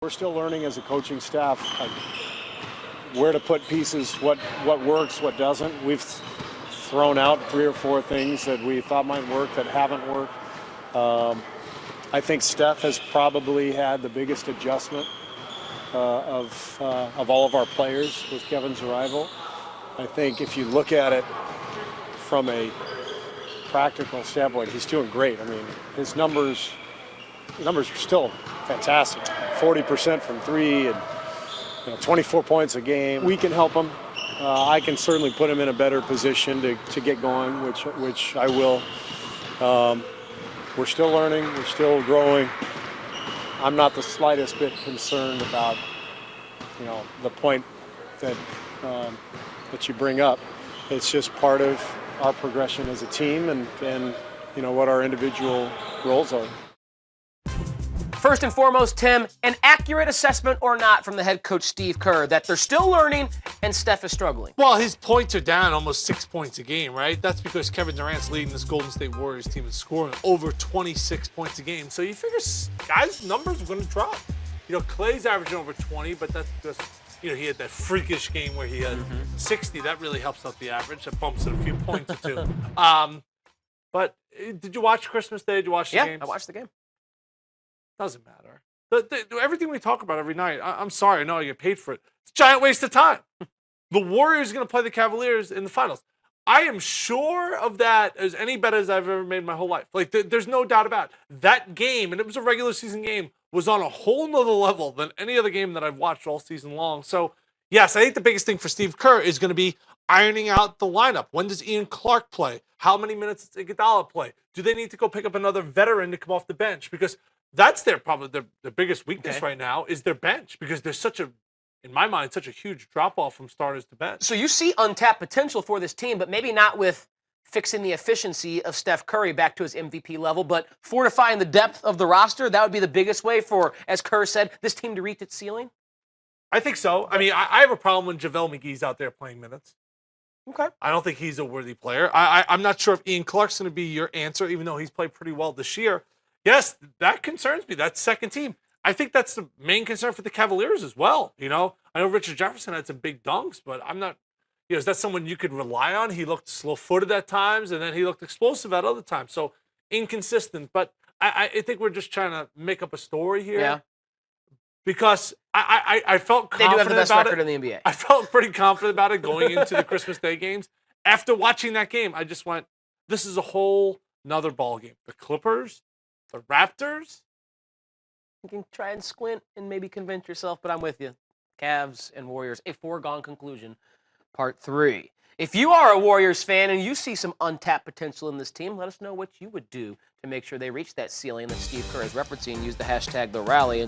We're still learning as a coaching staff where to put pieces, what works, what doesn't. We've thrown out 3 or 4 things that we thought might work that haven't worked. I think Steph has probably had the biggest adjustment of all of our players with Kevin's arrival. I think if you look at it from a practical standpoint, he's doing great. I mean, his numbers are still fantastic. 40% from 3 and 24 points a game. We can help him. I can certainly put him in a better position to get going, which I will. We're still learning. We're still growing. I'm not the slightest bit concerned about the point that you bring up. It's just part of our progression as a team and what our individual roles are. First and foremost, Tim, an accurate assessment or not from the head coach Steve Kerr that they're still learning and Steph is struggling? Well, his points are down almost 6 points a game, right? That's because Kevin Durant's leading this Golden State Warriors team in scoring over 26 points a game. So you figure guys' numbers are going to drop. Clay's averaging over 20, but that's just, he had that freakish game where he had 60. That really helps out the average. That bumps it a few points or two. But did you watch Christmas Day? Did you watch the games? Yeah, I watched the game. Doesn't matter. Everything we talk about every night, I'm sorry, I know I get paid for it. It's a giant waste of time. The Warriors are going to play the Cavaliers in the finals. I am sure of that as any bet as I've ever made in my whole life. Like, there's no doubt about it. That game, and it was a regular season game, was on a whole nother level than any other game that I've watched all season long. So, yes, I think the biggest thing for Steve Kerr is going to be ironing out the lineup. When does Ian Clark play? How many minutes does Iguodala play? Do they need to go pick up another veteran to come off the bench? Because that's probably their biggest weakness right now is their bench, because there's in my mind, such a huge drop-off from starters to bench. So you see untapped potential for this team, but maybe not with fixing the efficiency of Steph Curry back to his MVP level, but fortifying the depth of the roster. That would be the biggest way for, as Kerr said, this team to reach its ceiling? I think so. I mean, I have a problem when JaVale McGee's out there playing minutes. Okay. I don't think he's a worthy player. I'm not sure if Ian Clark's going to be your answer, even though he's played pretty well this year. Yes, that concerns me. That's second team. I think that's the main concern for the Cavaliers as well. I know Richard Jefferson had some big dunks, but I'm not, is that someone you could rely on? He looked slow-footed at times, and then he looked explosive at other times. So inconsistent. But I think we're just trying to make up a story here. Yeah. Because I felt confident they do have the best about record it. in the NBA. I felt pretty confident about it going into the Christmas Day games. After watching that game, I just went, this is a whole nother ball game. The Clippers, the Raptors. You can try and squint and maybe convince yourself, but I'm with you. Cavs and Warriors, a foregone conclusion, part 3. If you are a Warriors fan and you see some untapped potential in this team, let us know what you would do to make sure they reach that ceiling that Steve Kerr is referencing. Use the hashtag #TheRally.